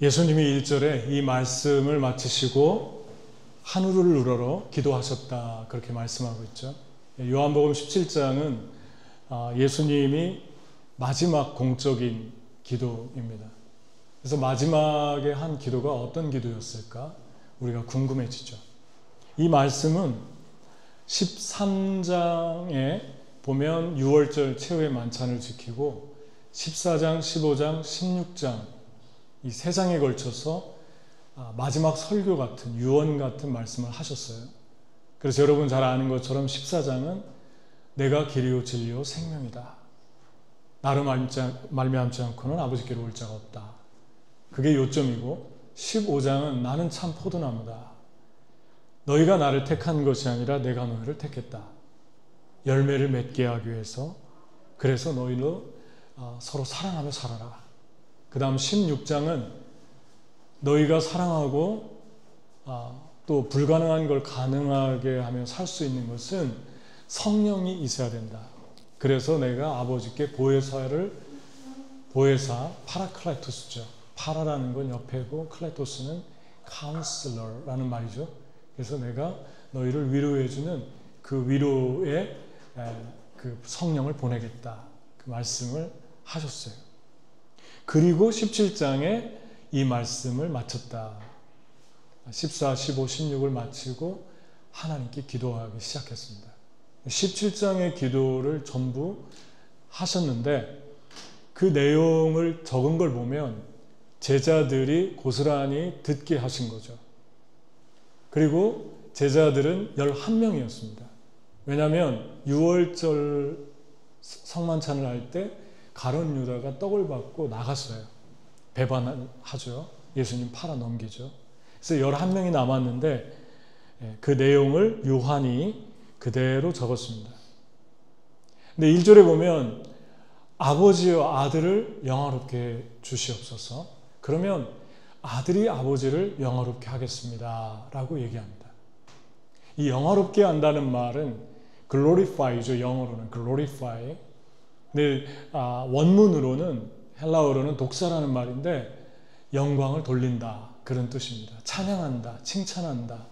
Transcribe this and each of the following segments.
예수님이 1절에 이 말씀을 마치시고 하늘을 우러러 기도하셨다, 그렇게 말씀하고 있죠. 요한복음 17장은 예수님이 마지막 공적인 기도입니다. 그래서 마지막에 한 기도가 어떤 기도였을까? 우리가 궁금해지죠. 이 말씀은 13장에 보면 6월절 최후의 만찬을 지키고 14장, 15장, 16장 이 세 장에 걸쳐서 마지막 설교 같은, 유언 같은 말씀을 하셨어요. 그래서 여러분 잘 아는 것처럼 14장은 내가 길이요 진리요 생명이다. 나로 말미암지 않고는 아버지께로 올 자가 없다. 그게 요점이고, 15장은 나는 참 포도나무다. 너희가 나를 택한 것이 아니라 내가 너희를 택했다. 열매를 맺게 하기 위해서. 그래서 너희도 서로 사랑하며 살아라. 그 다음 16장은 너희가 사랑하고 또 불가능한 걸 가능하게 하며 살 수 있는 것은 성령이 있어야 된다. 그래서 내가 아버지께 보혜사, 파라클라이토스죠. 파라라는 건 옆에고 클라이토스는 카운슬러라는 말이죠. 그래서 내가 너희를 위로해주는 그 위로의 그 성령을 보내겠다. 그 말씀을 하셨어요. 그리고 17장에 이 말씀을 마쳤다. 14, 15, 16을 마치고 하나님께 기도하기 시작했습니다. 17장의 기도를 전부 하셨는데 그 내용을 적은 걸 보면 제자들이 고스란히 듣게 하신 거죠. 그리고 제자들은 11명이었습니다. 왜냐하면 6월절 성만찬을 할 때 가룟 유다가 떡을 받고 나갔어요. 배반하죠. 예수님 팔아 넘기죠. 그래서 11명이 남았는데 그 내용을 요한이 그대로 적었습니다. 근데 1절에 보면 아버지여 아들을 영화롭게 주시옵소서. 그러면 아들이 아버지를 영화롭게 하겠습니다 라고 얘기합니다. 이 영화롭게 한다는 말은 glorify죠. 영어로는 glorify. 근데 원문으로는, 헬라어로는 독사라는 말인데 영광을 돌린다, 그런 뜻입니다. 찬양한다, 칭찬한다,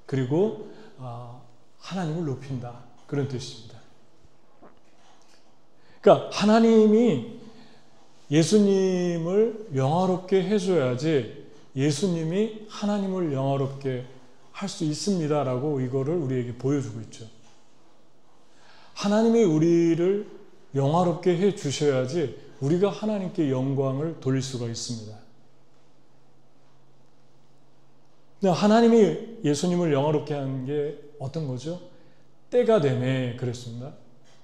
그리고 하나님을 높인다, 그런 뜻입니다. 그러니까 하나님이 예수님을 영화롭게 해줘야지 예수님이 하나님을 영화롭게 할 수 있습니다 라고 이거를 우리에게 보여주고 있죠. 하나님이 우리를 영화롭게 해주셔야지 우리가 하나님께 영광을 돌릴 수가 있습니다. 하나님이 예수님을 영화롭게 한 게 어떤 거죠? 때가 되매 그랬습니다.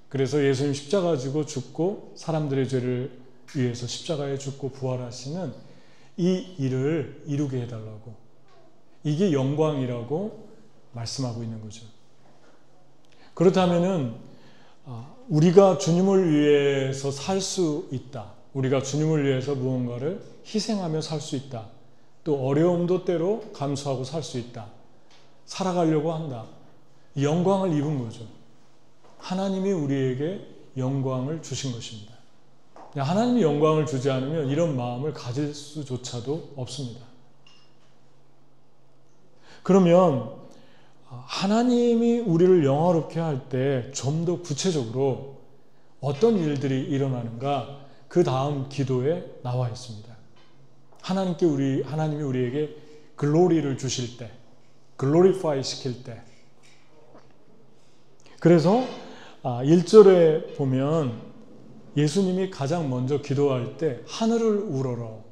그래서 예수님 십자가 지고 죽고 사람들의 죄를 위해서 십자가에 죽고 부활하시는 이 일을 이루게 해달라고, 이게 영광이라고 말씀하고 있는 거죠. 그렇다면은 우리가 주님을 위해서 살 수 있다. 우리가 주님을 위해서 무언가를 희생하며 살 수 있다. 또 어려움도 때로 감수하고 살 수 있다. 살아가려고 한다. 영광을 입은 거죠. 하나님이 우리에게 영광을 주신 것입니다. 하나님이 영광을 주지 않으면 이런 마음을 가질 수조차도 없습니다. 그러면 하나님이 우리를 영화롭게 할 때 좀 더 구체적으로 어떤 일들이 일어나는가, 그 다음 기도에 나와 있습니다. 하나님이 우리에게 글로리를 주실 때, 글로리파이 시킬 때. 그래서 1절에 보면 예수님이 가장 먼저 기도할 때 하늘을 우러러,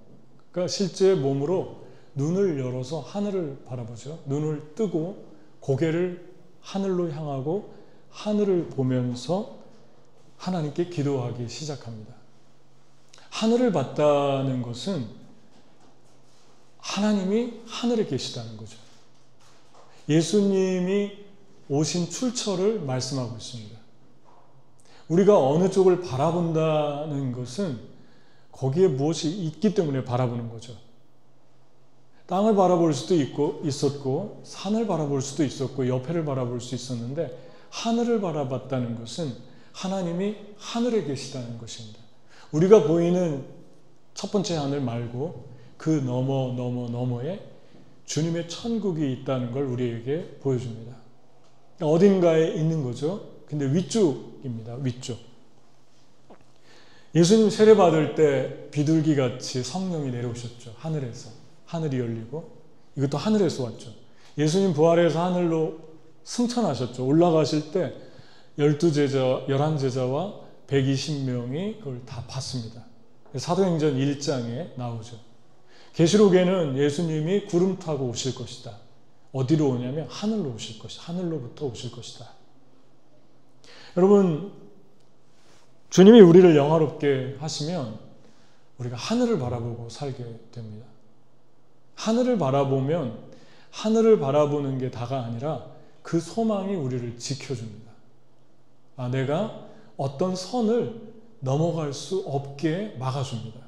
그러니까 실제 몸으로 눈을 열어서 하늘을 바라보죠. 눈을 뜨고 고개를 하늘로 향하고 하늘을 보면서 하나님께 기도하기 시작합니다. 하늘을 봤다는 것은 하나님이 하늘에 계시다는 거죠. 예수님이 오신 출처를 말씀하고 있습니다. 우리가 어느 쪽을 바라본다는 것은 거기에 무엇이 있기 때문에 바라보는 거죠. 땅을 바라볼 수도 있었고 산을 바라볼 수도 있었고 옆에를 바라볼 수 있었는데 하늘을 바라봤다는 것은 하나님이 하늘에 계시다는 것입니다. 우리가 보이는 첫 번째 하늘 말고 그 그 너머에 주님의 천국이 있다는 걸 우리에게 보여줍니다. 어딘가에 있는 거죠. 근데 위쪽입니다. 위쪽. 예수님 세례받을 때 비둘기같이 성령이 내려오셨죠. 하늘에서. 하늘이 열리고 이것도 하늘에서 왔죠. 예수님 부활해서 하늘로 승천하셨죠. 올라가실 때 11제자와 120명이 그걸 다 봤습니다. 사도행전 1장에 나오죠. 계시록에는 예수님이 구름 타고 오실 것이다. 어디로 오냐면 하늘로 오실 것이다. 하늘로부터 오실 것이다. 여러분, 주님이 우리를 영화롭게 하시면 우리가 하늘을 바라보고 살게 됩니다. 하늘을 바라보면 하늘을 바라보는 게 다가 아니라 그 소망이 우리를 지켜줍니다. 내가 어떤 선을 넘어갈 수 없게 막아줍니다.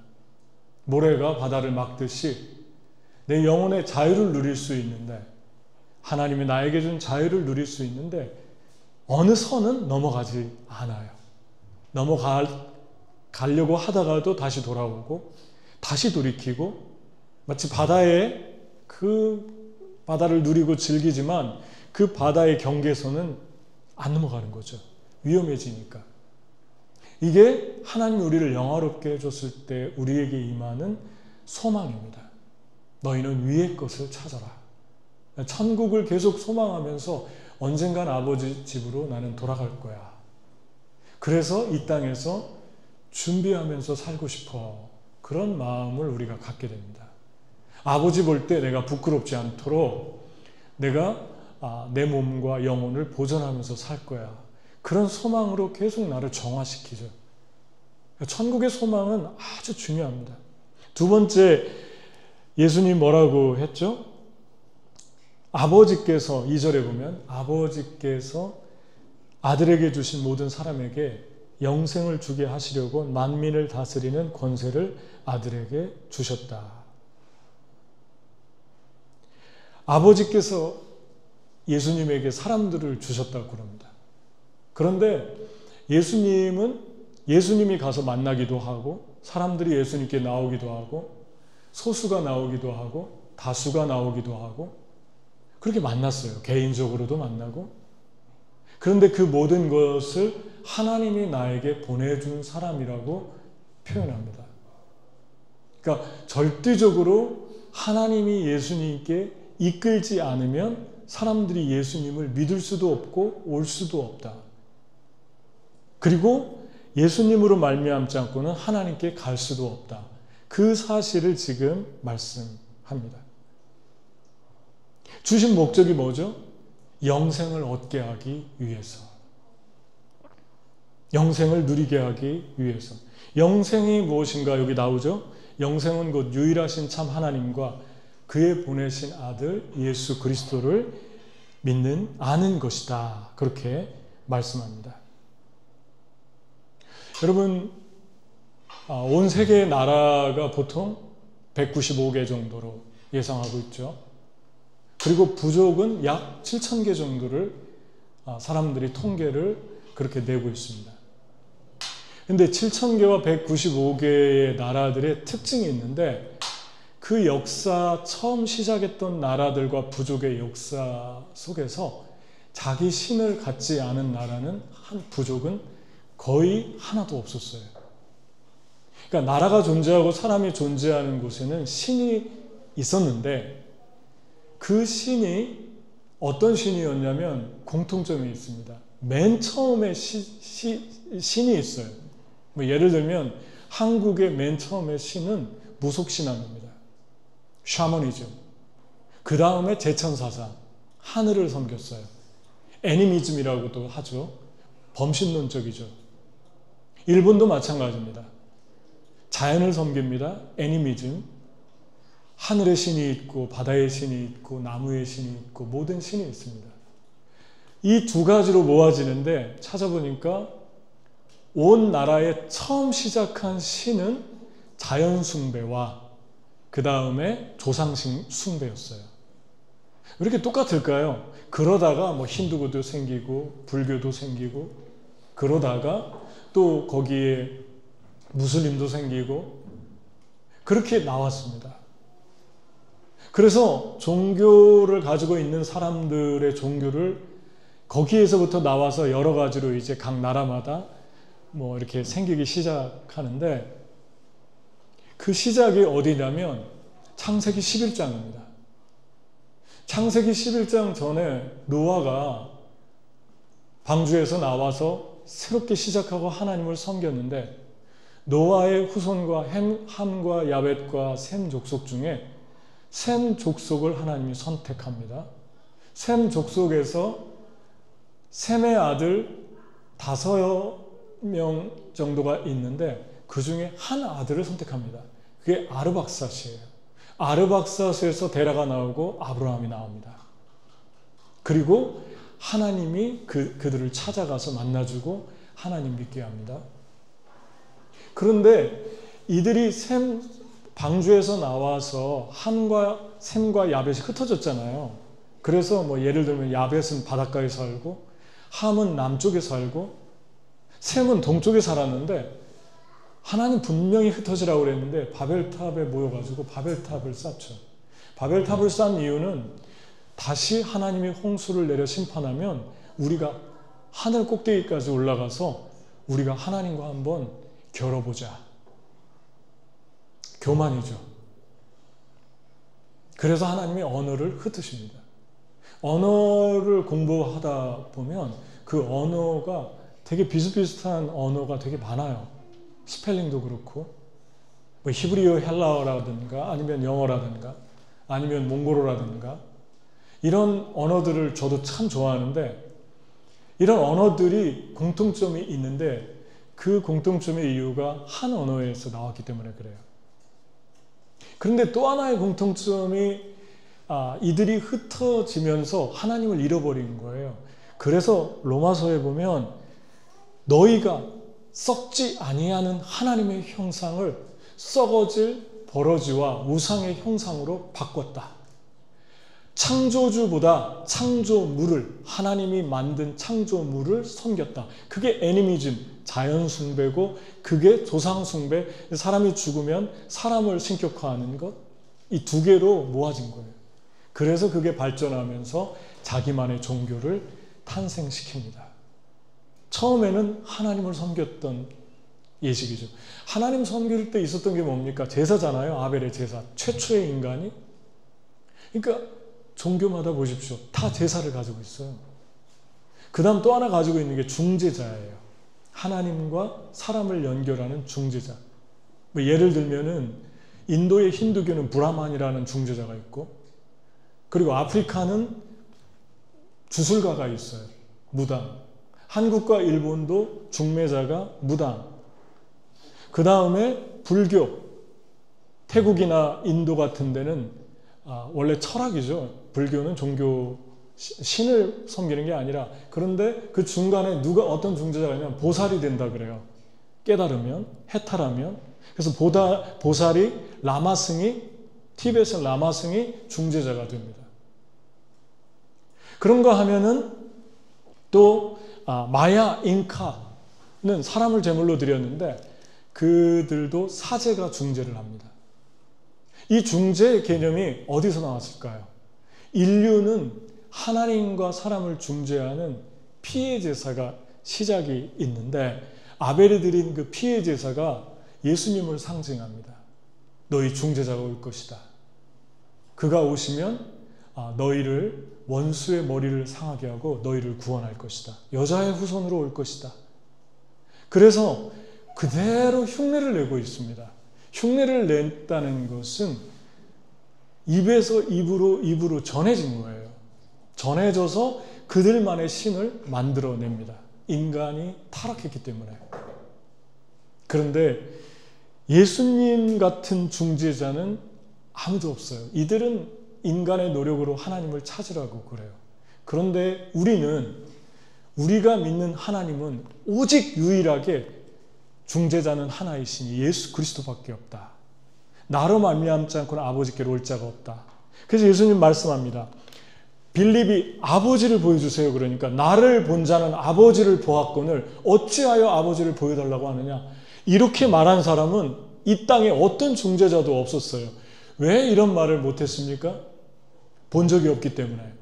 모래가 바다를 막듯이 내 영혼의 자유를 누릴 수 있는데, 하나님이 나에게 준 자유를 누릴 수 있는데 어느 선은 넘어가지 않아요. 넘어가려고 하다가도 다시 돌아오고 다시 돌이키고, 마치 바다에 그 바다를 누리고 즐기지만 그 바다의 경계선은 안 넘어가는 거죠. 위험해지니까. 이게 하나님이 우리를 영화롭게 해줬을 때 우리에게 임하는 소망입니다. 너희는 위의 것을 찾아라. 천국을 계속 소망하면서 언젠간 아버지 집으로 나는 돌아갈 거야. 그래서 이 땅에서 준비하면서 살고 싶어. 그런 마음을 우리가 갖게 됩니다. 아버지 볼 때 내가 부끄럽지 않도록 내가 내 몸과 영혼을 보존하면서 살 거야. 그런 소망으로 계속 나를 정화시키죠. 천국의 소망은 아주 중요합니다. 두 번째, 예수님 뭐라고 했죠? 아버지께서, 2절에 보면 아버지께서 아들에게 주신 모든 사람에게 영생을 주게 하시려고 만민을 다스리는 권세를 아들에게 주셨다. 아버지께서 예수님에게 사람들을 주셨다고 그럽니다. 그런데 예수님이 가서 만나기도 하고, 사람들이 예수님께 나오기도 하고, 소수가 나오기도 하고, 다수가 나오기도 하고, 그렇게 만났어요. 개인적으로도 만나고. 그런데 그 모든 것을 하나님이 나에게 보내준 사람이라고 표현합니다. 그러니까 절대적으로 하나님이 예수님께 이끌지 않으면 사람들이 예수님을 믿을 수도 없고 올 수도 없다. 그리고 예수님으로 말미암지 않고는 하나님께 갈 수도 없다. 그 사실을 지금 말씀합니다. 주신 목적이 뭐죠? 영생을 얻게 하기 위해서. 영생을 누리게 하기 위해서. 영생이 무엇인가 여기 나오죠? 영생은 곧 유일하신 참 하나님과 그의 보내신 아들 예수 그리스도를 아는 것이다. 그렇게 말씀합니다. 여러분, 온 세계의 나라가 보통 195개 정도로 예상하고 있죠. 그리고 부족은 약 7,000개 정도를 사람들이 통계를 그렇게 내고 있습니다. 근데 7,000개와 195개의 나라들의 특징이 있는데, 그 역사 처음 시작했던 나라들과 부족의 역사 속에서 자기 신을 갖지 않은 나라는 부족은 거의 하나도 없었어요. 그러니까 나라가 존재하고 사람이 존재하는 곳에는 신이 있었는데, 그 신이 어떤 신이었냐면 공통점이 있습니다. 맨 처음에 신이 있어요. 예를 들면 한국의 맨 처음에 신은 무속신앙입니다. 샤머니즘. 그 다음에 제천사상, 하늘을 섬겼어요. 애니미즘이라고도 하죠. 범신론적이죠. 일본도 마찬가지입니다. 자연을 섬깁니다. 애니미즘. 하늘의 신이 있고 바다의 신이 있고 나무의 신이 있고 모든 신이 있습니다. 이 두 가지로 모아지는데 찾아보니까 온 나라에 처음 시작한 신은 자연 숭배와 그 다음에 조상 숭배였어요. 왜 이렇게 똑같을까요? 그러다가 힌두교도 생기고 불교도 생기고, 그러다가 또 거기에 무슬림도 생기고, 그렇게 나왔습니다. 그래서 종교를 가지고 있는 사람들의 종교를 거기에서부터 나와서 여러 가지로 이제 각 나라마다 뭐 이렇게 생기기 시작하는데, 그 시작이 어디냐면 창세기 11장입니다. 창세기 11장 전에 노아가 방주에서 나와서 새롭게 시작하고 하나님을 섬겼는데, 노아의 후손과 함과 야벳과 셈 족속 중에 셈 족속을 하나님이 선택합니다. 셈 족속에서 셈의 아들 5명 정도가 있는데 그 중에 한 아들을 선택합니다. 그게 아르박삿이에요. 아르박삿에서 데라가 나오고 아브라함이 나옵니다. 그리고 하나님이 그들을 찾아가서 만나주고 하나님 믿게 합니다. 그런데 이들이 방주에서 나와서 함과 셈과 야벳이 흩어졌잖아요. 그래서 뭐 예를 들면 야벳은 바닷가에 살고 함은 남쪽에 살고 셈은 동쪽에 살았는데, 하나님 분명히 흩어지라고 그랬는데 바벨탑에 모여가지고 바벨탑을 쌓죠. 바벨탑을 쌓은 이유는 다시 하나님이 홍수를 내려 심판하면 우리가 하늘 꼭대기까지 올라가서 우리가 하나님과 한번 겨뤄보자. 교만이죠. 그래서 하나님이 언어를 흩으십니다. 언어를 공부하다 보면 그 언어가 되게 비슷비슷한 언어가 되게 많아요. 스펠링도 그렇고, 뭐 히브리어 헬라어라든가 아니면 영어라든가 아니면 몽골어라든가 이런 언어들을 저도 참 좋아하는데, 이런 언어들이 공통점이 있는데 그 공통점의 이유가 한 언어에서 나왔기 때문에 그래요. 그런데 또 하나의 공통점이 이들이 흩어지면서 하나님을 잃어버린 거예요. 그래서 로마서에 보면 너희가 썩지 아니하는 하나님의 형상을 썩어질 버러지와 우상의 형상으로 바꿨다. 창조주보다 창조물을, 하나님이 만든 창조물을 섬겼다. 그게 애니미즘, 자연숭배고, 그게 조상숭배, 사람이 죽으면 사람을 신격화하는 것, 이 두 개로 모아진 거예요. 그래서 그게 발전하면서 자기만의 종교를 탄생시킵니다. 처음에는 하나님을 섬겼던 예식이죠. 하나님 섬길 때 있었던 게 뭡니까? 제사잖아요. 아벨의 제사. 최초의 인간이. 그러니까 종교마다 보십시오. 다 제사를 가지고 있어요. 그 다음 또 하나 가지고 있는 게 중재자예요. 하나님과 사람을 연결하는 중재자. 뭐 예를 들면은 인도의 힌두교는 브라만이라는 중재자가 있고, 그리고 아프리카는 주술가가 있어요. 무당. 한국과 일본도 중매자가 무당. 그 다음에 불교, 태국이나 인도 같은 데는 원래 철학이죠. 불교는 종교, 신을 섬기는 게 아니라. 그런데 그 중간에 어떤 중재자가 있냐면 보살이 된다 그래요. 깨달으면, 해탈하면. 그래서 보살이 라마승이, 티베트 라마승이 중재자가 됩니다. 그런가 하면은 또 마야, 잉카는 사람을 제물로 드렸는데 그들도 사제가 중재를 합니다. 이 중재 개념이 어디서 나왔을까요? 인류는 하나님과 사람을 중재하는 피해 제사가 시작이 있는데, 아벨이 드린 그 피해 제사가 예수님을 상징합니다. 너희 중재자가 올 것이다. 그가 오시면 너희를 원수의 머리를 상하게 하고 너희를 구원할 것이다. 여자의 후손으로 올 것이다. 그래서 그대로 흉내를 내고 있습니다. 흉내를 냈다는 것은 입에서 입으로 전해진 거예요. 전해져서 그들만의 신을 만들어냅니다. 인간이 타락했기 때문에. 그런데 예수님 같은 중재자는 아무도 없어요. 이들은 인간의 노력으로 하나님을 찾으라고 그래요. 그런데 우리가 믿는 하나님은 오직 유일하게 중재자는 하나이시니 예수 그리스도밖에 없다. 나로 말미암지 않고는 아버지께로 올 자가 없다. 그래서 예수님 말씀합니다. 빌립이 아버지를 보여주세요. 그러니까 나를 본 자는 아버지를 보았거늘 어찌하여 아버지를 보여달라고 하느냐. 이렇게 말한 사람은 이 땅에 어떤 중재자도 없었어요. 왜 이런 말을 못했습니까? 본 적이 없기 때문에.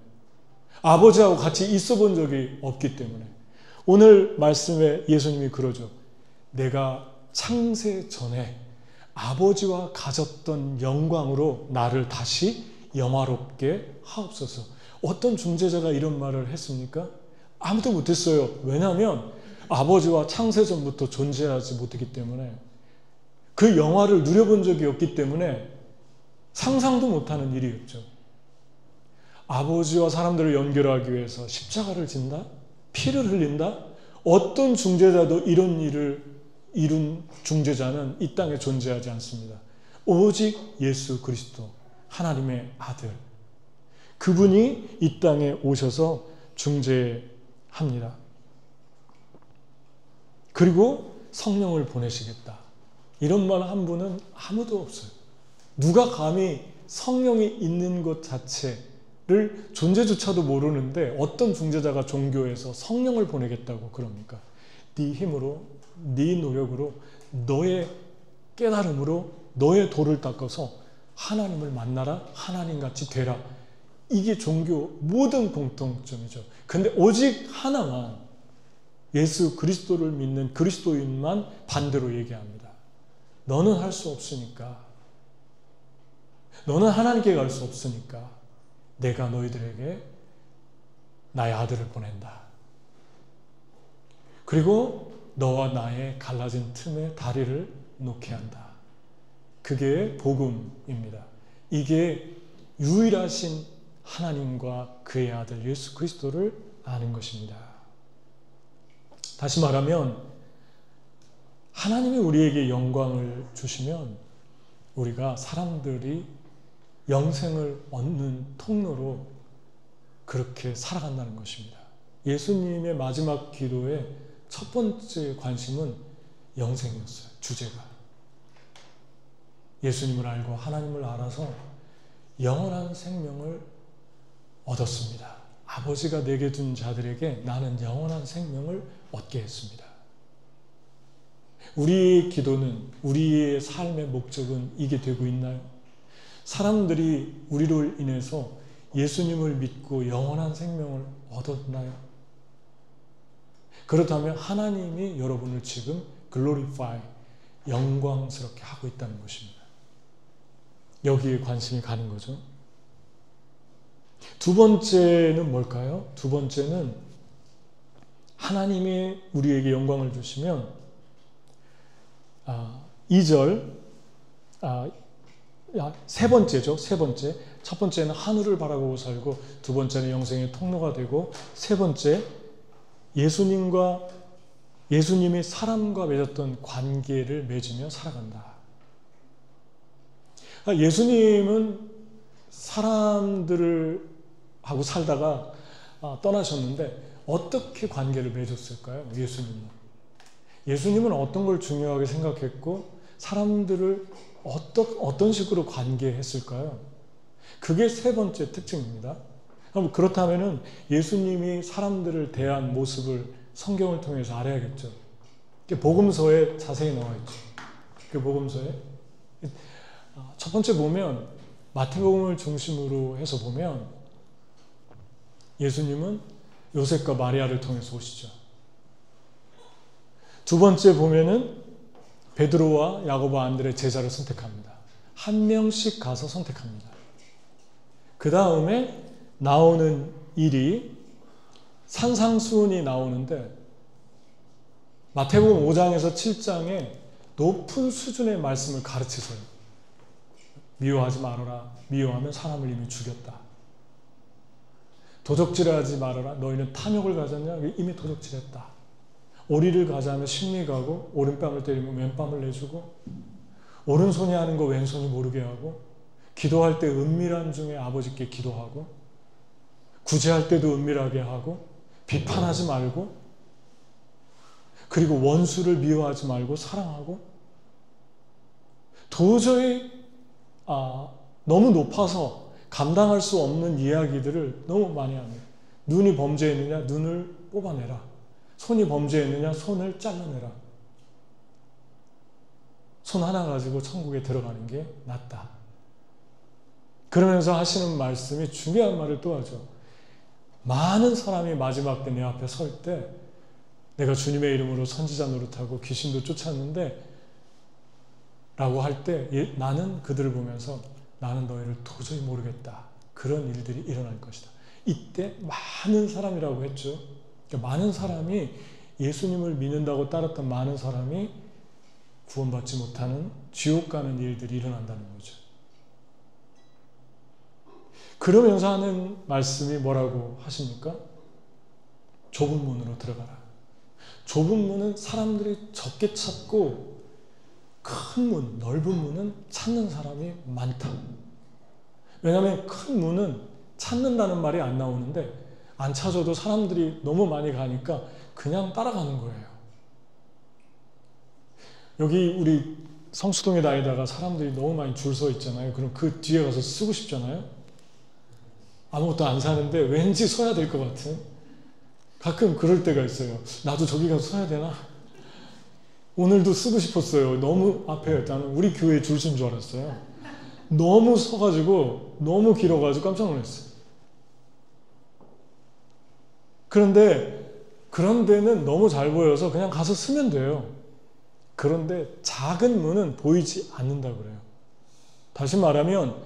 아버지하고 같이 있어 본 적이 없기 때문에. 오늘 말씀에 예수님이 그러죠. 내가 창세 전에 아버지와 가졌던 영광으로 나를 다시 영화롭게 하옵소서. 어떤 중재자가 이런 말을 했습니까? 아무도 못했어요. 왜냐하면 아버지와 창세 전부터 존재하지 못했기 때문에, 그 영화를 누려본 적이 없기 때문에 상상도 못하는 일이었죠. 아버지와 사람들을 연결하기 위해서 십자가를 진다? 피를 흘린다? 어떤 중재자도 이런 일을 이룬 중재자는 이 땅에 존재하지 않습니다. 오직 예수 그리스도, 하나님의 아들. 그분이 이 땅에 오셔서 중재합니다. 그리고 성령을 보내시겠다. 이런 말 한 분은 아무도 없어요. 누가 감히 성령이 있는 것 자체를 존재조차도 모르는데 어떤 중재자가 종교에서 성령을 보내겠다고 그럽니까? 네 힘으로, 네 노력으로, 너의 깨달음으로 너의 돌을 닦아서 하나님을 만나라, 하나님같이 되라. 이게 종교 모든 공통점이죠. 근데 오직 하나만, 예수 그리스도를 믿는 그리스도인만 반대로 얘기합니다. 너는 할 수 없으니까, 너는 하나님께 갈 수 없으니까 내가 너희들에게 나의 아들을 보낸다. 그리고 너와 나의 갈라진 틈에 다리를 놓게 한다. 그게 복음입니다. 이게 유일하신 하나님과 그의 아들 예수 그리스도를 아는 것입니다. 다시 말하면 하나님이 우리에게 영광을 주시면 우리가 사람들이 영생을 얻는 통로로 그렇게 살아간다는 것입니다. 예수님의 마지막 기도의 첫 번째 관심은 영생이었어요. 주제가. 예수님을 알고 하나님을 알아서 영원한 생명을 얻었습니다. 아버지가 내게 준 자들에게 나는 영원한 생명을 얻게 했습니다. 우리의 기도는, 우리의 삶의 목적은 이게 되고 있나요? 사람들이 우리로 인해서 예수님을 믿고 영원한 생명을 얻었나요? 그렇다면 하나님이 여러분을 지금 glorify, 영광스럽게 하고 있다는 것입니다. 여기에 관심이 가는 거죠. 두 번째는 뭘까요? 두 번째는 하나님이 우리에게 영광을 주시면 2절, 세 번째죠. 세 번째. 첫 번째는 하늘을 바라보고 살고, 두 번째는 영생의 통로가 되고, 세 번째 예수님이 사람과 맺었던 관계를 맺으며 살아간다. 예수님은 사람들을 하고 살다가 떠나셨는데 어떻게 관계를 맺었을까요? 예수님은 어떤 걸 중요하게 생각했고 사람들을 어떤 식으로 관계했을까요? 그게 세 번째 특징입니다. 그렇다면 예수님이 사람들을 대한 모습을 성경을 통해서 알아야겠죠. 복음서에 자세히 나와 있죠. 그 복음서에 첫 번째 보면, 마태복음을 중심으로 해서 보면 예수님은 요셉과 마리아를 통해서 오시죠. 두 번째 보면은 베드로와 야고보와 안드레 제자를 선택합니다. 한 명씩 가서 선택합니다. 그 다음에 나오는 일이 산상수훈이 나오는데, 마태복음 5장에서 7장에 높은 수준의 말씀을 가르치세요. 미워하지 말아라. 미워하면 사람을 이미 죽였다. 도적질하지 말아라. 너희는 탐욕을 가졌냐? 이미 도적질했다. 오리를 가자면 심리 가고, 오른뺨을 때리면 왼뺨을 내주고, 오른손이 하는 거 왼손이 모르게 하고, 기도할 때 은밀한 중에 아버지께 기도하고, 구제할 때도 은밀하게 하고, 비판하지 말고, 그리고 원수를 미워하지 말고 사랑하고, 도저히 너무 높아서 감당할 수 없는 이야기들을 너무 많이 합니다. 눈이 범죄했느냐? 눈을 뽑아내라. 손이 범죄했느냐? 손을 잘라내라. 손 하나 가지고 천국에 들어가는 게 낫다. 그러면서 하시는 말씀이 중요한 말을 또 하죠. 많은 사람이 마지막 때 내 앞에 설 때 내가 주님의 이름으로 선지자 노릇하고 귀신도 쫓았는데 라고 할 때 나는 그들을 보면서 나는 너희를 도저히 모르겠다. 그런 일들이 일어날 것이다. 이때 많은 사람이라고 했죠. 그러니까 많은 사람이 예수님을 믿는다고 따랐던 많은 사람이 구원받지 못하는 지옥 가는 일들이 일어난다는 거죠. 그러면서 하는 말씀이 뭐라고 하십니까? 좁은 문으로 들어가라. 좁은 문은 사람들이 적게 찾고 큰 문, 넓은 문은 찾는 사람이 많다. 왜냐하면 큰 문은 찾는다는 말이 안 나오는데 안 찾아도 사람들이 너무 많이 가니까 그냥 따라가는 거예요. 여기 우리 성수동에 다니다가 사람들이 너무 많이 줄 서 있잖아요. 그럼 그 뒤에 가서 쓰고 싶잖아요. 아무것도 안 사는데 왠지 서야 될 것 같은, 가끔 그럴 때가 있어요. 나도 저기 가서 서야 되나? 오늘도 쓰고 싶었어요. 너무 앞에 나는 우리 교회에 줄 쓴 줄 알았어요. 너무 서가지고 너무 길어가지고 깜짝 놀랐어요. 그런데 그런 데는 너무 잘 보여서 그냥 가서 쓰면 돼요. 그런데 작은 문은 보이지 않는다고 그래요. 다시 말하면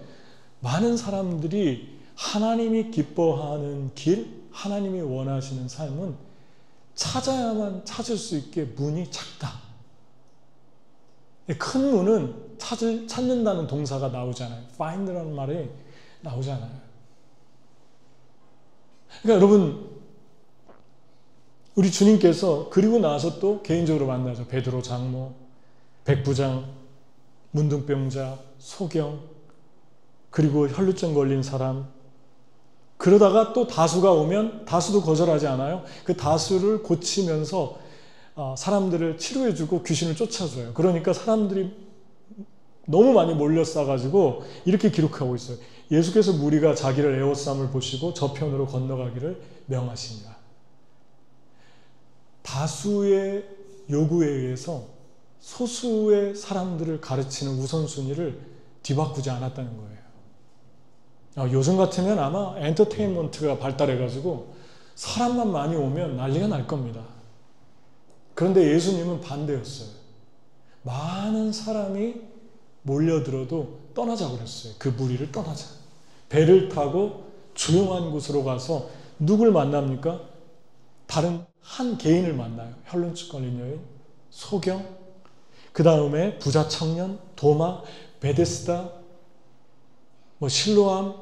많은 사람들이 하나님이 기뻐하는 길, 하나님이 원하시는 삶은 찾아야만 찾을 수 있게 문이 작다. 큰 문은 찾는다는 동사가 나오잖아요. find라는 말이 나오잖아요. 그러니까 여러분, 우리 주님께서 그리고 나서 또 개인적으로 만나죠. 베드로 장로, 백부장, 문둥병자, 소경, 그리고 혈루증 걸린 사람. 그러다가 또 다수가 오면 다수도 거절하지 않아요. 그 다수를 고치면서 사람들을 치료해주고 귀신을 쫓아줘요. 그러니까 사람들이 너무 많이 몰려싸가지고 이렇게 기록하고 있어요. 예수께서 무리가 자기를 애워쌈을 보시고 저편으로 건너가기를 명하시니라. 다수의 요구에 의해서 소수의 사람들을 가르치는 우선순위를 뒤바꾸지 않았다는 거예요. 요즘 같으면 아마 엔터테인먼트가 발달해가지고 사람만 많이 오면 난리가 날 겁니다. 그런데 예수님은 반대였어요. 많은 사람이 몰려들어도 떠나자고 그랬어요. 그 무리를 떠나자. 배를 타고 조용한 곳으로 가서 누굴 만납니까? 다른 한 개인을 만나요. 혈루증 걸린 여인, 소경, 그 다음에 부자 청년, 도마, 베데스다, 실로암.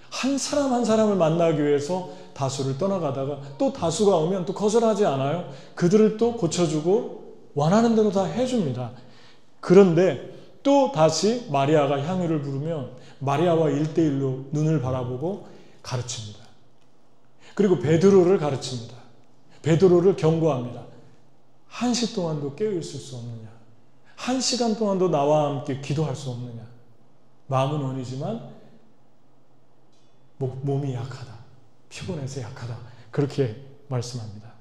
한 사람 한 사람을 만나기 위해서 다수를 떠나가다가 또 다수가 오면 또 거절하지 않아요. 그들을 또 고쳐주고 원하는 대로 다 해줍니다. 그런데 또 다시 마리아가 향유를 부르면 마리아와 1대1로 눈을 바라보고 가르칩니다. 그리고 베드로를 가르칩니다. 베드로를 경고합니다. 1시 동안도 깨어있을 수 없느냐? 1시간 동안도 나와 함께 기도할 수 없느냐? 마음은 원이지만 몸이 약하다. 피곤해서 약하다. 그렇게 말씀합니다.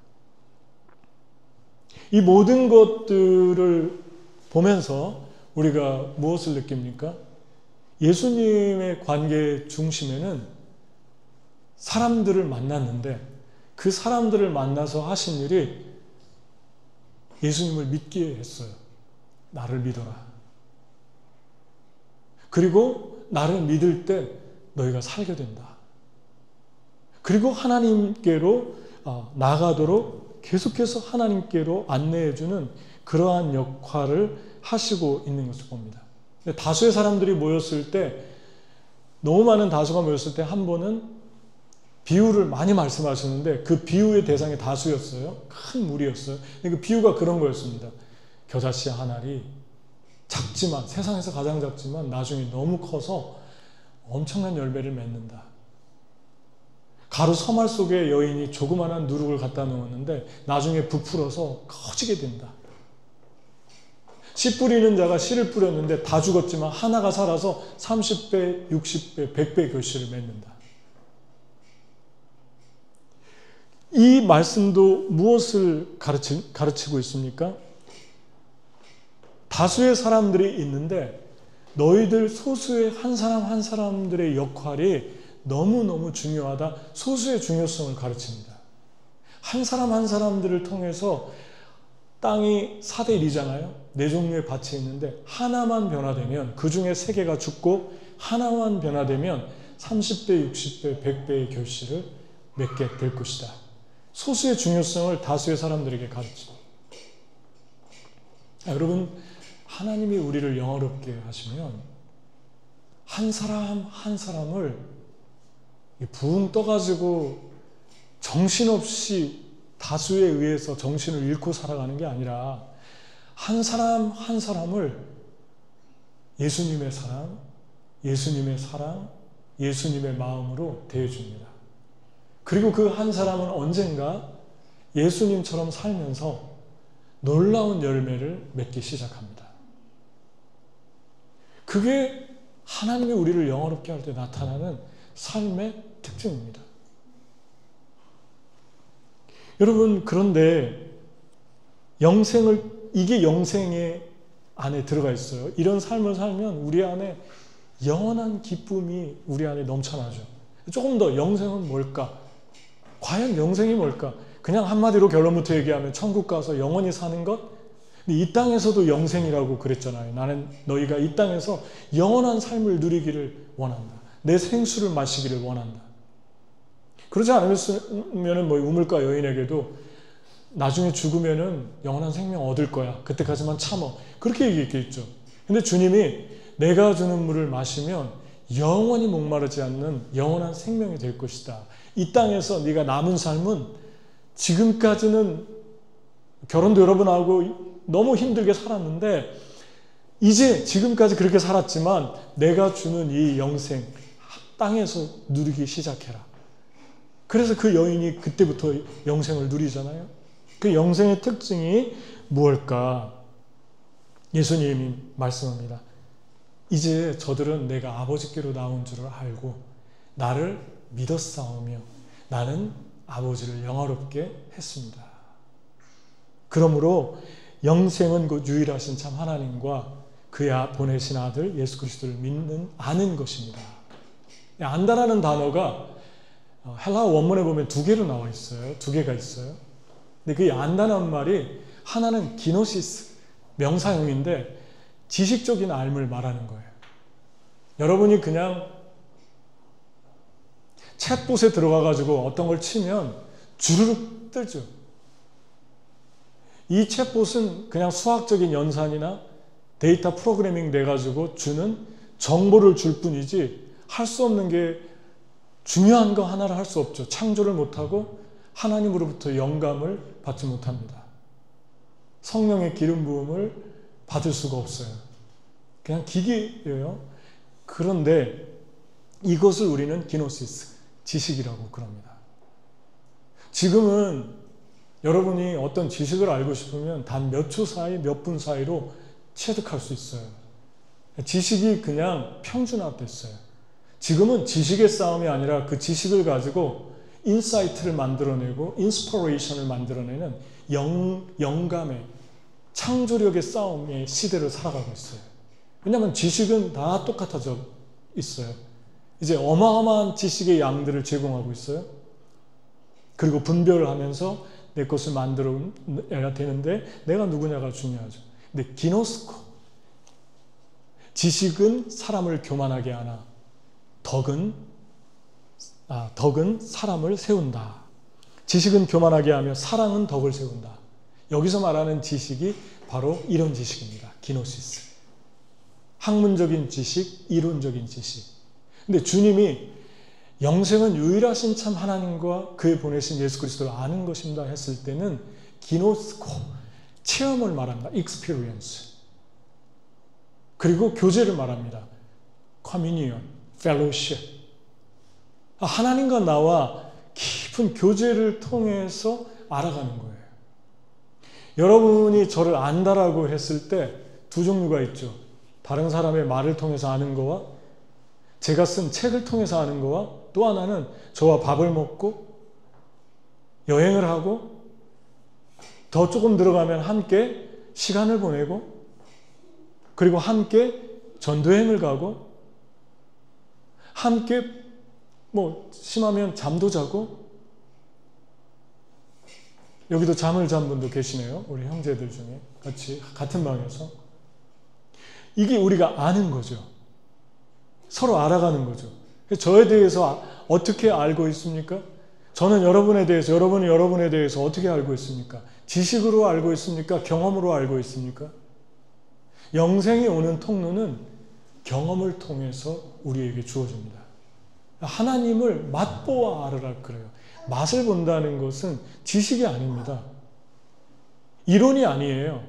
이 모든 것들을 보면서 우리가 무엇을 느낍니까? 예수님의 관계의 중심에는 사람들을 만났는데 그 사람들을 만나서 하신 일이 예수님을 믿게 했어요. 나를 믿어라. 그리고 나를 믿을 때 너희가 살게 된다. 그리고 하나님께로 나가도록 계속해서 하나님께로 안내해주는 그러한 역할을 하시고 있는 것을 봅니다. 다수의 사람들이 모였을 때, 너무 많은 다수가 모였을 때 한 번은 비유를 많이 말씀하셨는데 그 비유의 대상이 다수였어요. 큰 무리였어요. 그 비유가 그런 거였습니다. 겨자씨 한 알이 작지만, 세상에서 가장 작지만 나중에 너무 커서 엄청난 열매를 맺는다. 가루 서말 속에 여인이 조그마한 누룩을 갖다 놓았는데 나중에 부풀어서 커지게 된다. 씨 뿌리는 자가 씨를 뿌렸는데 다 죽었지만 하나가 살아서 30배, 60배, 100배 결실을 맺는다. 이 말씀도 무엇을 가르치고 있습니까? 다수의 사람들이 있는데 너희들 소수의 한 사람 한 사람들의 역할이 너무너무 중요하다. 소수의 중요성을 가르칩니다. 한 사람 한 사람들을 통해서 땅이 4대 1이잖아요. 네 종류의 밭이 있는데 하나만 변화되면, 그 중에 3개가 죽고 하나만 변화되면 30배, 60배, 100배의 결실을 맺게 될 것이다. 소수의 중요성을 다수의 사람들에게 가르칩니다. 여러분, 하나님이 우리를 영화롭게 하시면 한 사람 한 사람을 붕 떠가지고 정신없이 다수에 의해서 정신을 잃고 살아가는 게 아니라 한 사람 한 사람을 예수님의 사랑, 예수님의 사랑, 예수님의 마음으로 대해줍니다. 그리고 그 한 사람은 언젠가 예수님처럼 살면서 놀라운 열매를 맺기 시작합니다. 그게 하나님이 우리를 영화롭게 할 때 나타나는 삶의 특징입니다. 여러분, 그런데 이게 영생의 안에 들어가 있어요. 이런 삶을 살면 우리 안에 영원한 기쁨이 우리 안에 넘쳐나죠. 조금 더 영생은 뭘까? 과연 영생이 뭘까? 그냥 한마디로 결론부터 얘기하면 천국 가서 영원히 사는 것? 근데 이 땅에서도 영생이라고 그랬잖아요. 나는 너희가 이 땅에서 영원한 삶을 누리기를 원한다. 내 생수를 마시기를 원한다. 그러지 않으면 우물가 여인에게도 나중에 죽으면은 영원한 생명 얻을 거야. 그때까지만 참어. 그렇게 얘기했겠죠. 근데 주님이 내가 주는 물을 마시면 영원히 목마르지 않는 영원한 생명이 될 것이다. 이 땅에서 네가 남은 삶은 지금까지는 결혼도 여러 번 하고 너무 힘들게 살았는데 이제 지금까지 그렇게 살았지만 내가 주는 이 영생 땅에서 누리기 시작해라. 그래서 그 여인이 그때부터 영생을 누리잖아요. 그 영생의 특징이 무엇일까? 예수님이 말씀합니다. 이제 저들은 내가 아버지께로 나온 줄을 알고 나를 믿었사오며 나는 아버지를 영화롭게 했습니다. 그러므로 영생은 그 유일하신 참 하나님과 그의 보내신 아들 예수 그리스도를 아는 것입니다. 안다라는 단어가 헬라어 원문에 보면 2개로 나와 있어요. 2개가 있어요. 근데 그 안다는 말이 하나는 기노시스, 명사용인데 지식적인 알을 말하는 거예요. 여러분이 그냥 챗봇에 들어가가지고 어떤 걸 치면 주르륵 뜨죠. 이 챗봇은 그냥 수학적인 연산이나 데이터 프로그래밍 돼가지고 주는 정보를 줄 뿐이지 할 수 없는 게 중요한 거 하나를 할 수 없죠. 창조를 못하고 하나님으로부터 영감을 받지 못합니다. 성령의 기름 부음을 받을 수가 없어요. 그냥 기계예요. 그런데 이것을 우리는 기노시스, 지식이라고 그럽니다. 지금은 여러분이 어떤 지식을 알고 싶으면 단 몇 초 사이, 몇 분 사이로 체득할 수 있어요. 지식이 그냥 평준화됐어요. 지금은 지식의 싸움이 아니라 그 지식을 가지고 인사이트를 만들어내고 인스퍼레이션을 만들어내는 영감의 창조력의 싸움의 시대를 살아가고 있어요. 왜냐하면 지식은 다 똑같아져 있어요. 이제 어마어마한 지식의 양들을 제공하고 있어요. 그리고 분별을 하면서 내 것을 만들어야 되는데 내가 누구냐가 중요하죠. 근데 기노스코, 지식은 사람을 교만하게 하나 덕은 사람을 세운다. 지식은 교만하게 하며 사랑은 덕을 세운다. 여기서 말하는 지식이 바로 이런 지식입니다. 기노시스. 학문적인 지식, 이론적인 지식. 근데 주님이 영생은 유일하신 참 하나님과 그의 보내신 예수 그리스도를 아는 것입니다 했을 때는 기노스코, 체험을 말합니다. experience. 그리고 교제를 말합니다. communion, fellowship. 하나님과 나와 깊은 교제를 통해서 알아가는 거예요. 여러분이 저를 안다라고 했을 때 2종류가 있죠. 다른 사람의 말을 통해서 아는 거와 제가 쓴 책을 통해서 아는 거와 또 하나는 저와 밥을 먹고 여행을 하고 더 조금 들어가면 함께 시간을 보내고 그리고 함께 전도여행을 가고 함께 심하면 잠도 자고 여기도 잠을 잔 분도 계시네요. 우리 형제들 중에 같이 같은 방에서. 이게 우리가 아는 거죠. 서로 알아가는 거죠. 저에 대해서 어떻게 알고 있습니까? 저는 여러분에 대해서, 여러분은 여러분에 대해서 어떻게 알고 있습니까? 지식으로 알고 있습니까? 경험으로 알고 있습니까? 영생이 오는 통로는 경험을 통해서 우리에게 주어집니다. 하나님을 맛보아 알으라 그래요. 맛을 본다는 것은 지식이 아닙니다. 이론이 아니에요.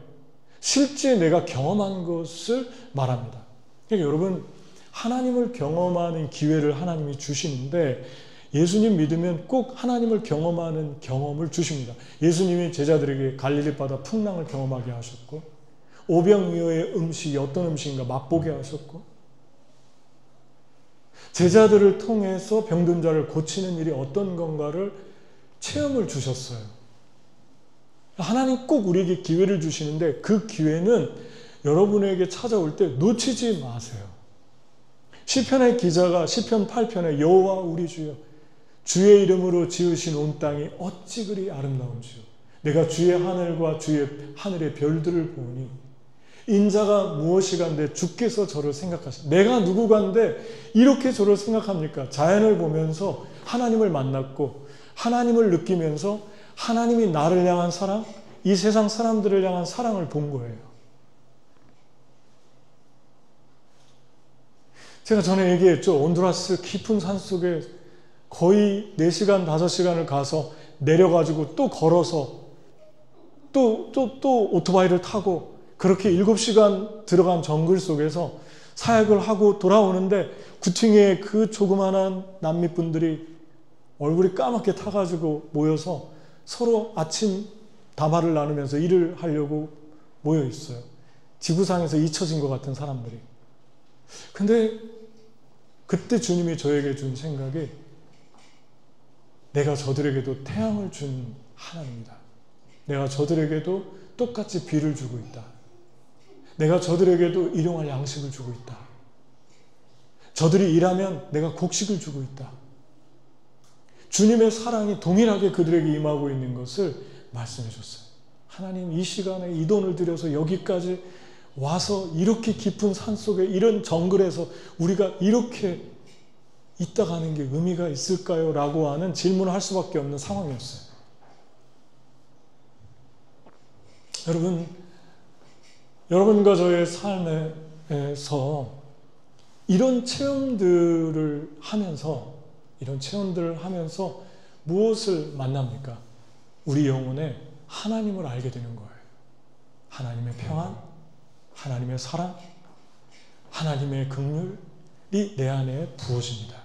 실제 내가 경험한 것을 말합니다. 그러니까 여러분, 하나님을 경험하는 기회를 하나님이 주시는데 예수님 믿으면 꼭 하나님을 경험하는 경험을 주십니다. 예수님이 제자들에게 갈릴리 바다 풍랑을 경험하게 하셨고 오병이어의 음식이 어떤 음식인가 맛보게 하셨고 제자들을 통해서 병든 자를 고치는 일이 어떤 건가를 체험을 주셨어요. 하나님 꼭 우리에게 기회를 주시는데 그 기회는 여러분에게 찾아올 때 놓치지 마세요. 시편의 기자가 시편 8편에 여호와 우리 주여 주의 이름으로 지으신 온 땅이 어찌 그리 아름다운지요. 내가 주의 하늘과 주의 하늘의 별들을 보니 인자가 무엇이간데 주께서 저를 생각하시. 내가 누구간데 이렇게 저를 생각합니까? 자연을 보면서 하나님을 만났고 하나님을 느끼면서 하나님이 나를 향한 사랑, 이 세상 사람들을 향한 사랑을 본 거예요. 제가 전에 얘기했죠. 온두라스 깊은 산속에 거의 4시간, 5시간을 가서 내려가지고 또 걸어서 또 오토바이를 타고 그렇게 7시간 들어간 정글 속에서 사역을 하고 돌아오는데 구팅에 그 조그만한 남미분들이 얼굴이 까맣게 타가지고 모여서 서로 아침 담화를 나누면서 일을 하려고 모여 있어요. 지구상에서 잊혀진 것 같은 사람들이. 근데 그때 주님이 저에게 준 생각이 내가 저들에게도 태양을 준 하나님이다. 내가 저들에게도 똑같이 비를 주고 있다. 내가 저들에게도 일용할 양식을 주고 있다. 저들이 일하면 내가 곡식을 주고 있다. 주님의 사랑이 동일하게 그들에게 임하고 있는 것을 말씀해 줬어요. 하나님 이 시간에 이 돈을 들여서 여기까지 와서 이렇게 깊은 산속에 이런 정글에서 우리가 이렇게 있다 가는 게 의미가 있을까요? 라고 하는 질문을 할 수밖에 없는 상황이었어요. 여러분과 저의 삶에서 이런 체험들을 하면서 무엇을 만납니까? 우리 영혼에 하나님을 알게 되는 거예요. 하나님의 평안, 하나님의 사랑, 하나님의 긍휼이 내 안에 부어집니다.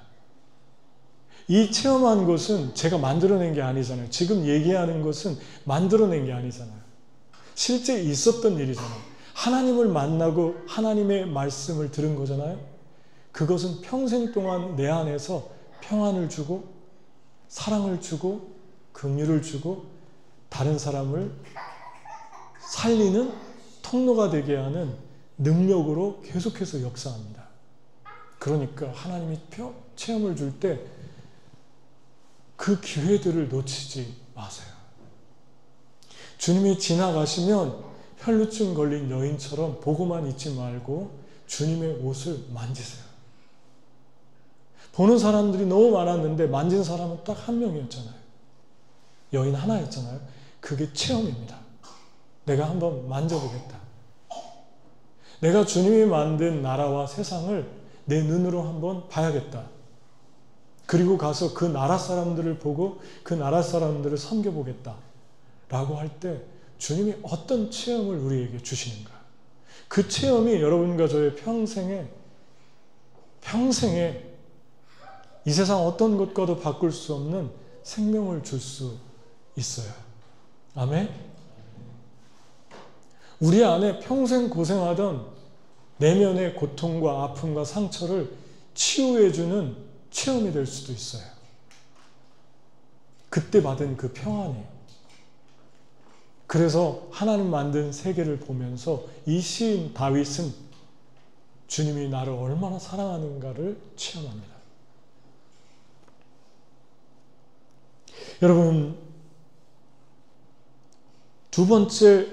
이 체험한 것은 제가 만들어낸 게 아니잖아요. 지금 얘기하는 것은 만들어낸 게 아니잖아요. 실제 있었던 일이잖아요. 하나님을 만나고 하나님의 말씀을 들은 거잖아요. 그것은 평생 동안 내 안에서 평안을 주고 사랑을 주고 긍휼을 주고 다른 사람을 살리는 통로가 되게 하는 능력으로 계속해서 역사합니다. 그러니까 하나님이 체험을 줄 때 그 기회들을 놓치지 마세요. 주님이 지나가시면 혈루증 걸린 여인처럼 보고만 있지 말고 주님의 옷을 만지세요. 보는 사람들이 너무 많았는데 만진 사람은 딱 한 명이었잖아요. 여인 하나였잖아요. 그게 체험입니다. 내가 한번 만져보겠다. 내가 주님이 만든 나라와 세상을 내 눈으로 한번 봐야겠다. 그리고 가서 그 나라 사람들을 보고 그 나라 사람들을 섬겨보겠다. 라고 할 때 주님이 어떤 체험을 우리에게 주시는가. 그 체험이 여러분과 저의 평생에 이 세상 어떤 것과도 바꿀 수 없는 생명을 줄 수 있어요. 아멘? 우리 안에 평생 고생하던 내면의 고통과 아픔과 상처를 치유해주는 체험이 될 수도 있어요. 그때 받은 그 평안이에요. 그래서 하나님 만든 세계를 보면서 이 시인 다윗은 주님이 나를 얼마나 사랑하는가를 체험합니다. 여러분, 두 번째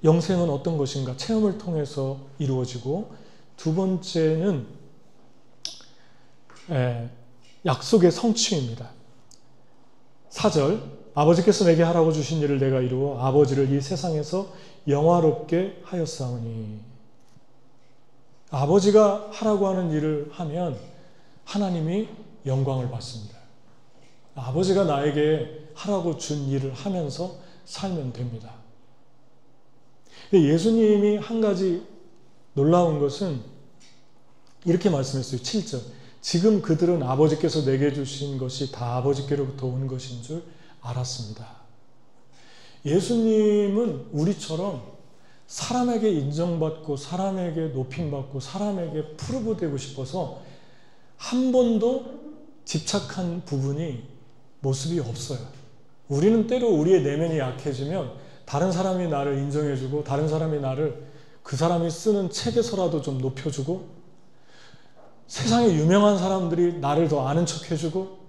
영생은 어떤 것인가? 체험을 통해서 이루어지고, 두 번째는 약속의 성취입니다. 4절, 아버지께서 내게 하라고 주신 일을 내가 이루어 아버지를 이 세상에서 영화롭게 하였사오니. 아버지가 하라고 하는 일을 하면 하나님이 영광을 받습니다. 아버지가 나에게 하라고 준 일을 하면서 살면 됩니다. 예수님이 한 가지 놀라운 것은 이렇게 말씀했어요. 7절. 지금 그들은 아버지께서 내게 주신 것이 다 아버지께로부터 온 것인 줄 알았습니다. 예수님은 우리처럼 사람에게 인정받고 사람에게 높임받고 사람에게 프로브되고 싶어서 한 번도 집착한 부분이 모습이 없어요. 우리는 때로 우리의 내면이 약해지면 다른 사람이 나를 인정해주고 다른 사람이 나를 그 사람이 쓰는 책에서라도 좀 높여주고 세상에 유명한 사람들이 나를 더 아는 척 해주고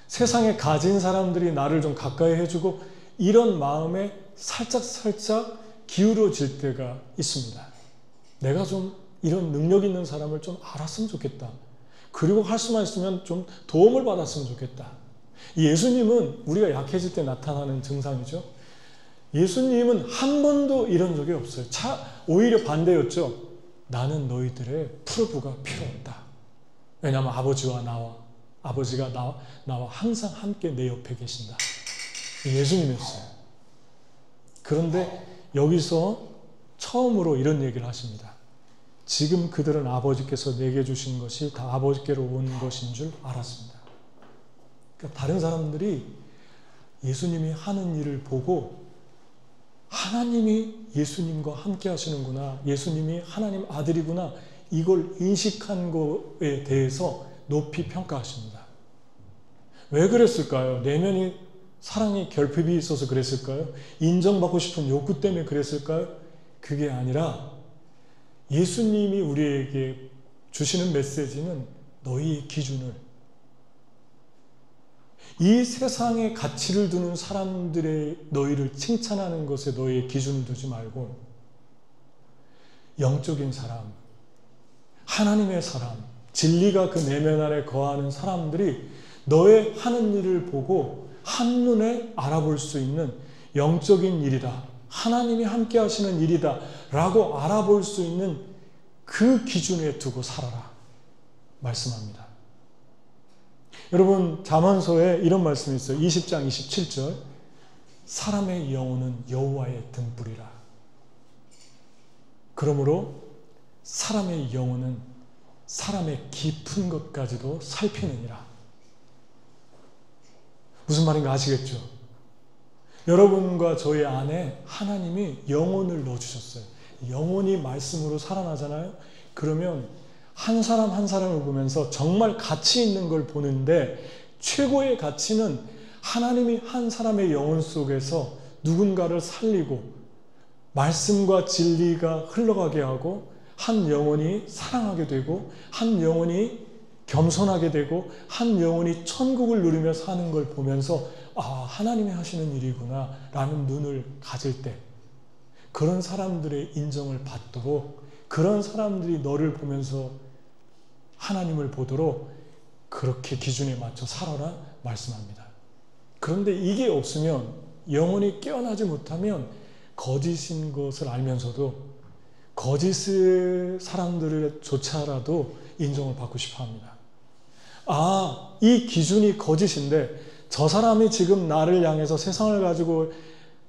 세상에 가진 사람들이 나를 좀 가까이 해주고 이런 마음에 살짝 기울어질 때가 있습니다. 내가 좀 이런 능력 있는 사람을 좀 알았으면 좋겠다. 그리고 할 수만 있으면 좀 도움을 받았으면 좋겠다. 예수님은 우리가 약해질 때 나타나는 증상이죠. 예수님은 한 번도 이런 적이 없어요. 오히려 반대였죠. 나는 너희들의 프로브가 필요 없다. 왜냐하면 아버지가 나와 항상 함께 내 옆에 계신다. 예수님이었어요. 그런데 여기서 처음으로 이런 얘기를 하십니다. 지금 그들은 아버지께서 내게 주신 것이 다 아버지께로 온 것인 줄 알았습니다. 그러니까 다른 사람들이 예수님이 하는 일을 보고 하나님이 예수님과 함께 하시는구나, 예수님이 하나님 아들이구나, 이걸 인식한 것에 대해서 높이 평가하십니다. 왜 그랬을까요? 내면이 사랑의 결핍이 있어서 그랬을까요? 인정받고 싶은 욕구 때문에 그랬을까요? 그게 아니라 예수님이 우리에게 주시는 메시지는 너희의 기준을, 이 세상에 가치를 두는 사람들의 너희를 칭찬하는 것에 너희의 기준을 두지 말고 영적인 사람, 하나님의 사람, 진리가 그 내면 안에 거하는 사람들이 너의 하는 일을 보고 한눈에 알아볼 수 있는 영적인 일이다, 하나님이 함께 하시는 일이다 라고 알아볼 수 있는 그 기준에 두고 살아라 말씀합니다. 여러분, 잠언서에 이런 말씀이 있어요. 20장 27절, 사람의 영혼은 여호와의 등불이라. 그러므로 사람의 영혼은 사람의 깊은 것까지도 살피느니라. 무슨 말인가 아시겠죠? 여러분과 저희 안에 하나님이 영혼을 넣어주셨어요. 영혼이 말씀으로 살아나잖아요. 그러면 한 사람 한 사람을 보면서 정말 가치 있는 걸 보는데, 최고의 가치는 하나님이 한 사람의 영혼 속에서 누군가를 살리고 말씀과 진리가 흘러가게 하고 한 영혼이 사랑하게 되고 한 영혼이 겸손하게 되고 한 영혼이 천국을 누리며 사는 걸 보면서 하나님이 하시는 일이구나 라는 눈을 가질 때, 그런 사람들의 인정을 받도록, 그런 사람들이 너를 보면서 하나님을 보도록 그렇게 기준에 맞춰 살아라 말씀합니다. 그런데 이게 없으면, 영혼이 깨어나지 못하면 거짓인 것을 알면서도 거짓 사람들조차라도 인정을 받고 싶어 합니다. 이 기준이 거짓인데 저 사람이 지금 나를 향해서 세상을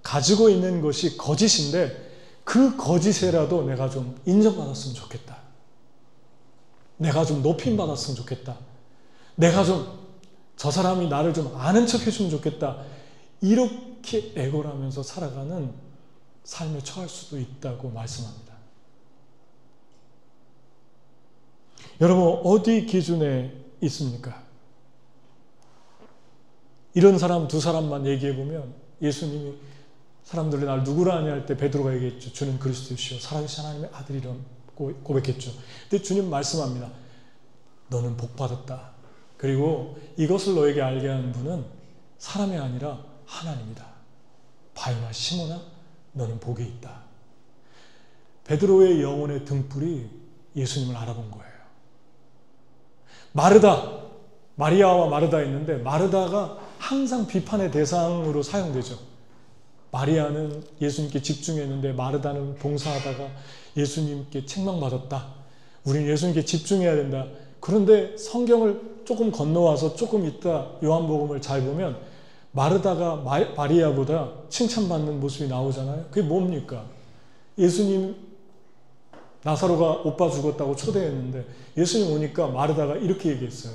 가지고 있는 것이 거짓인데 그 거짓에라도 내가 좀 인정받았으면 좋겠다. 내가 좀 높임받았으면 좋겠다. 내가 좀 저 사람이 나를 좀 아는 척 해주면 좋겠다. 이렇게 애걸하면서 살아가는 삶에 처할 수도 있다고 말씀합니다. 여러분, 어디 기준에 있습니까? 이런 사람 두 사람만 얘기해보면, 예수님이 사람들이 날 누구라 하냐 할 때 베드로가 얘기했죠. 주는 그리스도시요 살아계신 하나님의 아들이라고 고백했죠. 근데 주님 말씀합니다. 너는 복받았다. 그리고 이것을 너에게 알게 하는 분은 사람이 아니라 하나님이다. 바요나 시몬아, 너는 복이 있다. 베드로의 영혼의 등불이 예수님을 알아본 거예요. 마르다, 마리아와 마르다 있는데 마르다가 항상 비판의 대상으로 사용되죠. 마리아는 예수님께 집중했는데 마르다는 봉사하다가 예수님께 책망받았다. 우리는 예수님께 집중해야 된다. 그런데 성경을 조금 건너와서 조금 있다 요한복음을 잘 보면 마르다가 마리아보다 칭찬받는 모습이 나오잖아요. 그게 뭡니까? 예수님 나사로가 오빠 죽었다고 초대했는데 예수님 오니까 마르다가 이렇게 얘기했어요.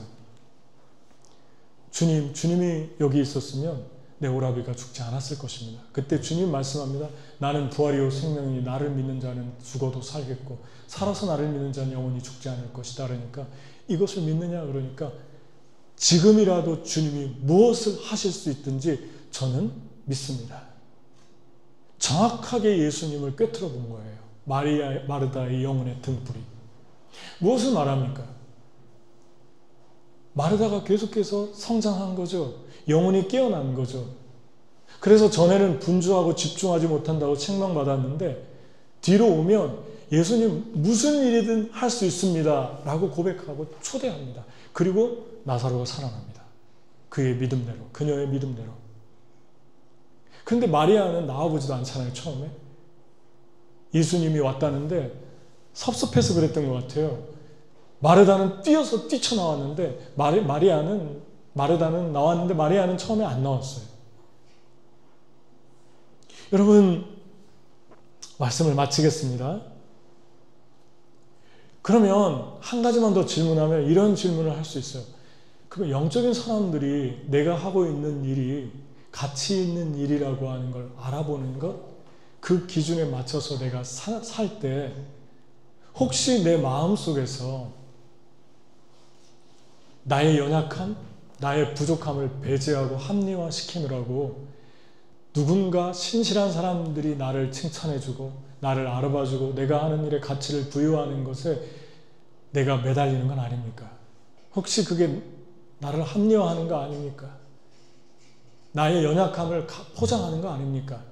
주님이 여기 있었으면 내 오라비가 죽지 않았을 것입니다. 그때 주님 말씀합니다. 나는 부활이요 생명이니 나를 믿는 자는 죽어도 살겠고 살아서 나를 믿는 자는 영원히 죽지 않을 것이다. 그러니까 이것을 믿느냐 그러니까 지금이라도 주님이 무엇을 하실 수 있든지 저는 믿습니다. 정확하게 예수님을 꿰뚫어 본 거예요. 마르다의 영혼의 등불이. 무엇을 말합니까? 마르다가 계속해서 성장한 거죠. 영혼이 깨어난 거죠. 그래서 전에는 분주하고 집중하지 못한다고 책망받았는데 뒤로 오면 예수님 무슨 일이든 할 수 있습니다 라고 고백하고 초대합니다. 그리고 나사로가 살아납니다. 그의 믿음대로, 그녀의 믿음대로. 그런데 마리아는 나와보지도 않잖아요. 처음에 예수님이 왔다는데 섭섭해서 그랬던 것 같아요. 마르다는 뛰쳐나왔는데 마르다는 나왔는데 마리아는 처음에 안 나왔어요. 여러분, 말씀을 마치겠습니다. 그러면 한 가지만 더 질문하면 이런 질문을 할 수 있어요. 그럼 영적인 사람들이 내가 하고 있는 일이 가치 있는 일이라고 하는 걸 알아보는 것, 그 기준에 맞춰서 내가 살 때 혹시 내 마음속에서 나의 연약함, 나의 부족함을 배제하고 합리화시키느라고 누군가 신실한 사람들이 나를 칭찬해주고 나를 알아봐주고 내가 하는 일에 가치를 부여하는 것에 내가 매달리는 건 아닙니까? 혹시 그게 나를 합리화하는 거 아닙니까? 나의 연약함을 포장하는 거 아닙니까?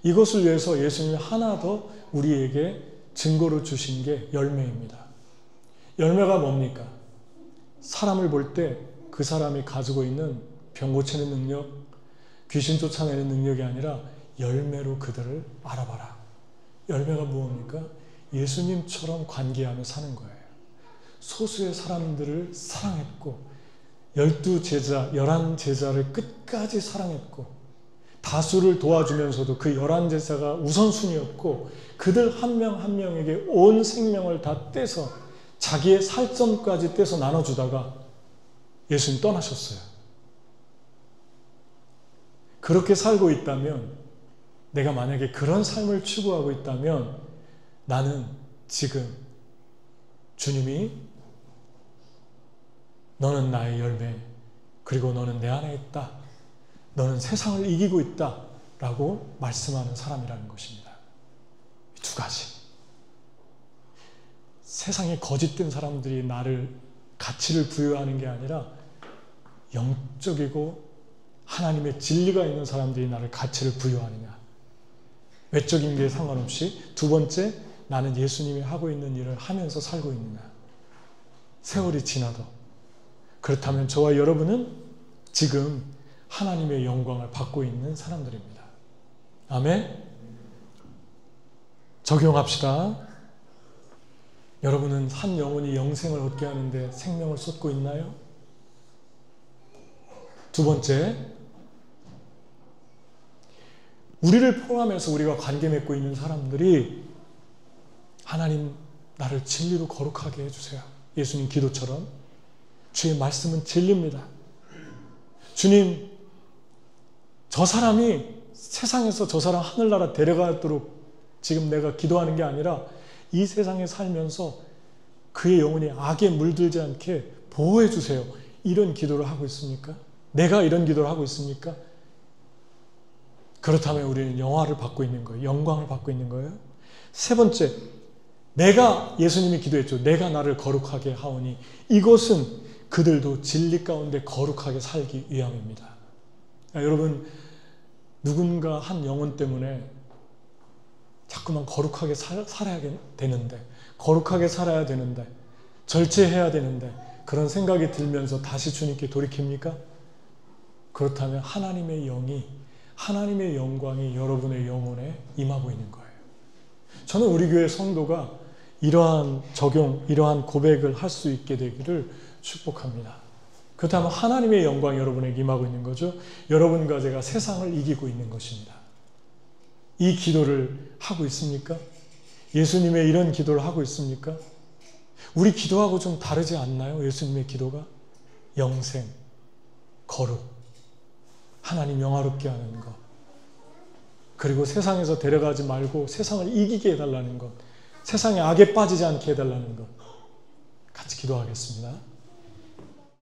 이것을 위해서 예수님이 하나 더 우리에게 증거로 주신 게 열매입니다. 열매가 뭡니까? 사람을 볼 때 그 사람이 가지고 있는 병 고치는 능력, 귀신 쫓아내는 능력이 아니라 열매로 그들을 알아봐라. 열매가 무엇입니까? 예수님처럼 관계하며 사는 거예요. 소수의 사람들을 사랑했고 11제자를 끝까지 사랑했고 다수를 도와주면서도 그 11제자가 우선순위였고 그들 한 명 한 명에게 온 생명을 다 떼서 자기의 살점까지 떼서 나눠주다가 예수님 떠나셨어요. 그렇게 살고 있다면, 내가 만약에 그런 삶을 추구하고 있다면 나는 지금 주님이 너는 나의 열매, 그리고 너는 내 안에 있다, 너는 세상을 이기고 있다 라고 말씀하는 사람이라는 것입니다. 이 두 가지. 세상에 거짓된 사람들이 나를 가치를 부여하는 게 아니라 영적이고 하나님의 진리가 있는 사람들이 나를 가치를 부여하느냐. 외적인 게 상관없이. 두 번째, 나는 예수님이 하고 있는 일을 하면서 살고 있느냐. 세월이 지나도. 그렇다면 저와 여러분은 지금 하나님의 영광을 받고 있는 사람들입니다. 아멘. 적용합시다. 여러분은 한 영혼이 영생을 얻게 하는데 생명을 쏟고 있나요? 두 번째, 우리를 포함해서 우리가 관계 맺고 있는 사람들이 하나님 나를 진리로 거룩하게 해주세요. 예수님 기도처럼. 주의 말씀은 진리입니다. 주님, 저 사람이 세상에서 저 사람 하늘나라 데려가도록 지금 내가 기도하는 게 아니라 이 세상에 살면서 그의 영혼이 악에 물들지 않게 보호해 주세요. 이런 기도를 하고 있습니까? 내가 이런 기도를 하고 있습니까? 그렇다면 우리는 영화를 받고 있는 거예요. 영광을 받고 있는 거예요. 세 번째, 예수님이 기도했죠. 내가 나를 거룩하게 하오니 이것은 그들도 진리 가운데 거룩하게 살기 위함입니다. 여러분, 누군가 한 영혼 때문에 자꾸만 거룩하게 살아야 되는데, 거룩하게 살아야 되는데, 절제해야 되는데, 그런 생각이 들면서 다시 주님께 돌이킵니까? 그렇다면 하나님의 영이, 하나님의 영광이 여러분의 영혼에 임하고 있는 거예요. 저는 우리 교회 성도가 이러한 적용, 이러한 고백을 할 수 있게 되기를 축복합니다. 그렇다면 하나님의 영광이 여러분에게 임하고 있는 거죠. 여러분과 제가 세상을 이기고 있는 것입니다. 이 기도를 하고 있습니까? 예수님의 이런 기도를 하고 있습니까? 우리 기도하고 좀 다르지 않나요? 예수님의 기도가 영생, 거룩, 하나님 영화롭게 하는 것, 그리고 세상에서 데려가지 말고 세상을 이기게 해달라는 것, 세상의 악에 빠지지 않게 해달라는 것, 같이 기도하겠습니다.